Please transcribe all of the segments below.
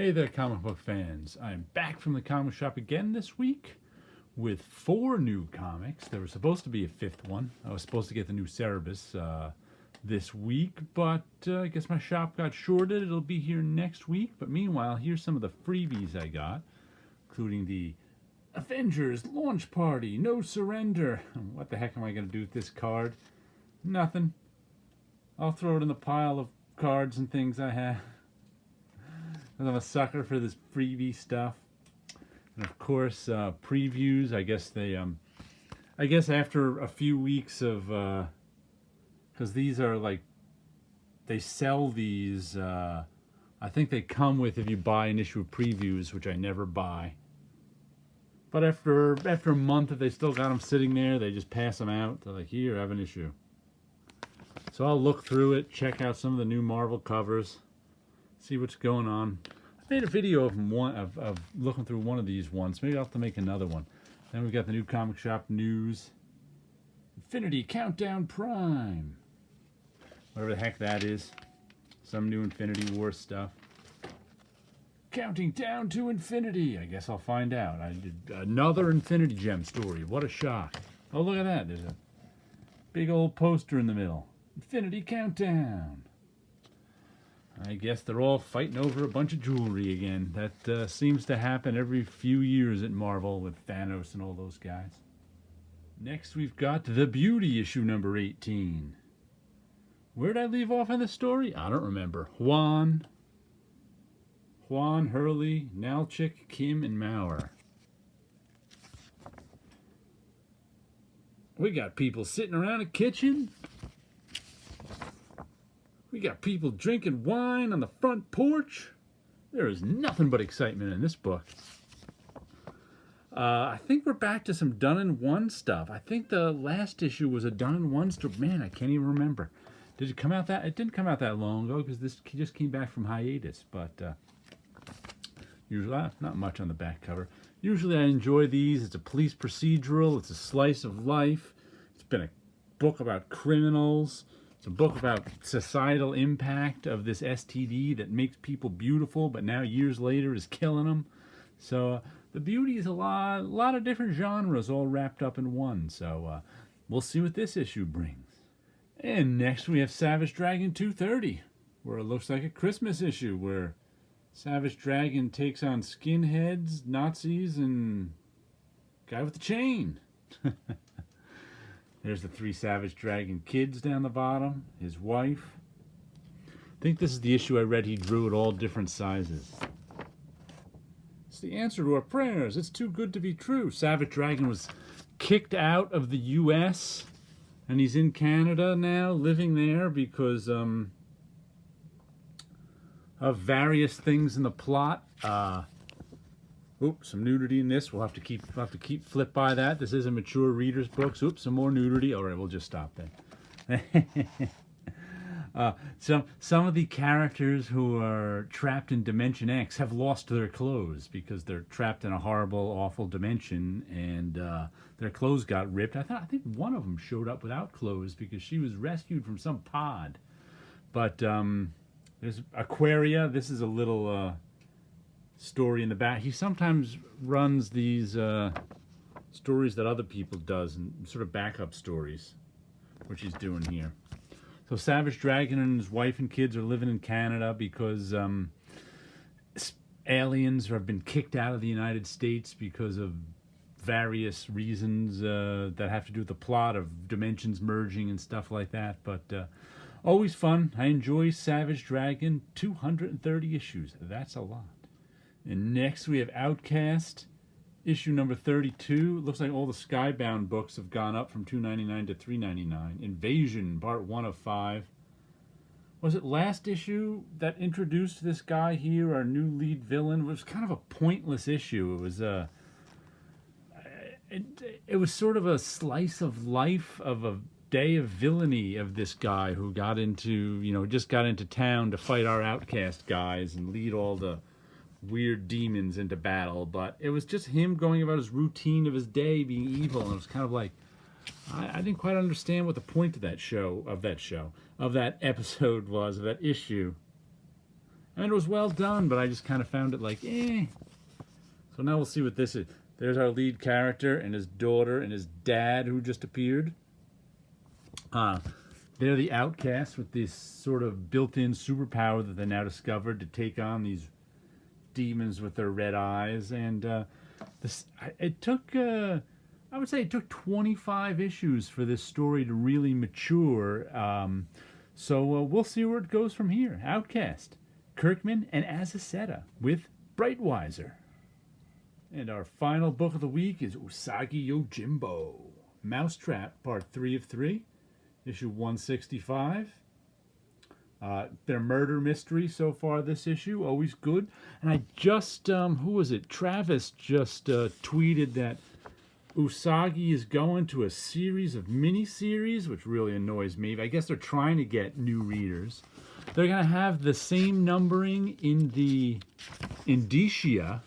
Hey there, comic book fans. I'm back from the comic shop again this week with 4 new comics. There was supposed to be a 5th one. I was supposed to get the new Cerebus this week, but I guess my shop got shorted. It'll be here next week. But meanwhile, here's some of the freebies I got, including the Avengers Launch Party, No Surrender. What the heck am I going to do with this card? Nothing. I'll throw it in the pile of cards and things I have. I'm a sucker for this freebie stuff, and of course previews. I guess after a few weeks of, because these are like, they sell these. I think they come with, if you buy an issue of previews, which I never buy. But after a month, if they still got them sitting there, they just pass them out. They're like, here, have an issue. So I'll look through it, check out some of the new Marvel covers, see what's going on. I made a video of looking through one of these once. Maybe I'll have to make another one. Then we've got the new comic shop news. Infinity Countdown Prime. Whatever the heck that is. Some new Infinity War stuff. Counting down to infinity. I guess I'll find out. I did another Infinity Gem story. What a shock. Oh, look at that. There's a big old poster in the middle. Infinity Countdown. I guess they're all fighting over a bunch of jewelry again. That seems to happen every few years at Marvel with Thanos and all those guys. Next we've got The Beauty, issue number 18. Where did I leave off in the story? I don't remember. Juan, Hurley, Nalchik, Kim, and Maurer. We got people sitting around a kitchen. We got people drinking wine on the front porch. There is nothing but excitement in this book. I think we're back to some Done in One stuff. I think the last issue was a Done in One story. Man, I can't even remember. Did it come out that? It didn't come out that long ago because this just came back from hiatus. But usually, not much on the back cover. Usually, I enjoy these. It's a police procedural. It's a slice of life. It's been a book about criminals. It's a book about societal impact of this STD that makes people beautiful, but now years later is killing them. So The Beauty is a lot of different genres all wrapped up in one. So we'll see what this issue brings. And next we have Savage Dragon 230, where it looks like a Christmas issue, where Savage Dragon takes on skinheads, Nazis, and guy with the chain. There's the 3 Savage Dragon kids down the bottom, his wife. I think this is the issue I read he drew at all different sizes. It's the answer to our prayers. It's too good to be true. Savage Dragon was kicked out of the U.S., and he's in Canada now, living there because of various things in the plot. Oops, some nudity in this. We'll have to keep flip by that. This is a mature reader's book. Oops, some more nudity. All right, we'll just stop there. Some of the characters who are trapped in Dimension X have lost their clothes because they're trapped in a horrible, awful dimension, and their clothes got ripped. I think one of them showed up without clothes because she was rescued from some pod. But there's Aquaria. This is a little story in the back. He sometimes runs these stories that other people does, and sort of backup stories, which he's doing here. So Savage Dragon and his wife and kids are living in Canada because aliens have been kicked out of the United States because of various reasons that have to do with the plot of dimensions merging and stuff like that. But always fun. I enjoy Savage Dragon. 230 issues. That's a lot. And next we have Outcast, issue number 32. It looks like all the Skybound books have gone up from $2.99 to $3.99. Invasion, part 1 of 5. Was it last issue that introduced this guy here, our new lead villain? It was kind of a pointless issue. It was sort of a slice of life of a day of villainy of this guy who just got into town to fight our Outcast guys and lead all the weird demons into battle. But it was just him going about his routine of his day being evil, and it was kind of like, I didn't quite understand what the point of that episode was, of that issue. I mean, it was well done, but I just kind of found it like, eh. So now we'll see what this is. There's our lead character and his daughter and his dad who just appeared. They're the Outcasts with this sort of built-in superpower that they now discovered to take on these demons with their red eyes. And it took, I would say it took 25 issues for this story to really mature. So we'll see where it goes from here. Outcast, Kirkman, and Azaceta with Brightweiser. And our final book of the week is Usagi Yojimbo, Mousetrap, Part 3 of 3, issue 165. Been a murder mystery so far this issue, always good. And I just, who was it? Travis just tweeted that Usagi is going to a series of mini-series, which really annoys me. I guess they're trying to get new readers. They're going to have the same numbering in the indicia,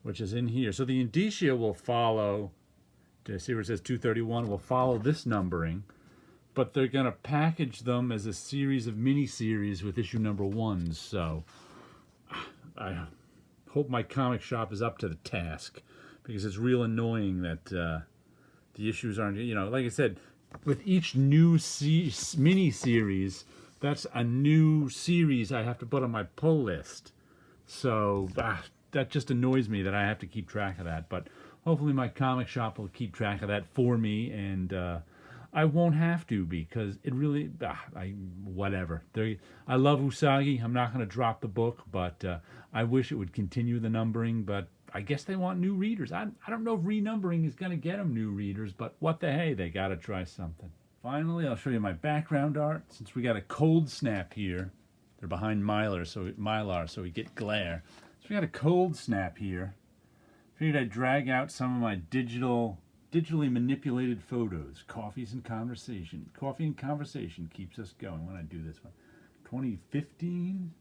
which is in here. So the indicia will follow, to see where it says 231, will follow this numbering, but they're going to package them as a series of mini-series with issue number 1. So I hope my comic shop is up to the task, because it's real annoying that the issues aren't, like I said, with each new mini-series, that's a new series I have to put on my pull list. So that just annoys me that I have to keep track of that. But hopefully my comic shop will keep track of that for me, and I won't have to, because it really, whatever. I love Usagi. I'm not going to drop the book, but I wish it would continue the numbering, but I guess they want new readers. I don't know if renumbering is going to get them new readers, but what the hey, they got to try something. Finally, I'll show you my background art. Since we got a cold snap here, they're behind Mylar, so we get glare. So we got a cold snap here. Figured I'd drag out some of my digitally manipulated photos. Coffee and conversation keeps us going. When I do this one, 2015.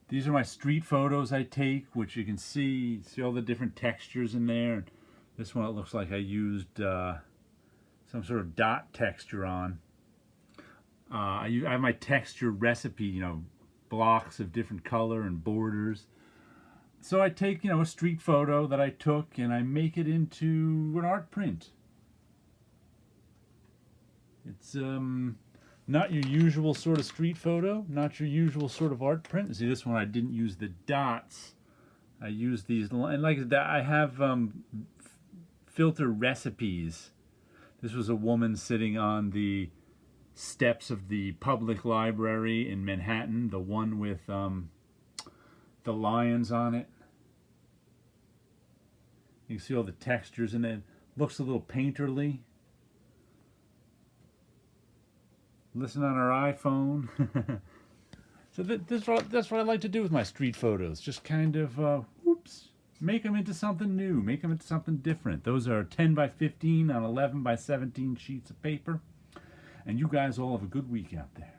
These are my street photos I take, which you can see all the different textures in there. This one, it looks like I used some sort of dot texture on. I have my texture recipe, blocks of different color and borders. So I take, a street photo that I took and I make it into an art print. It's not your usual sort of street photo, not your usual sort of art print. See, this one I didn't use the dots. I used these, and like that, I have filter recipes. This was a woman sitting on the steps of the public library in Manhattan, the one with the lions on it. You can see all the textures in it. Looks a little painterly. Listen on our iPhone. So that's what I like to do with my street photos. Just kind of, make them into something new. Make them into something different. Those are 10 by 15 on 11 by 17 sheets of paper. And you guys all have a good week out there.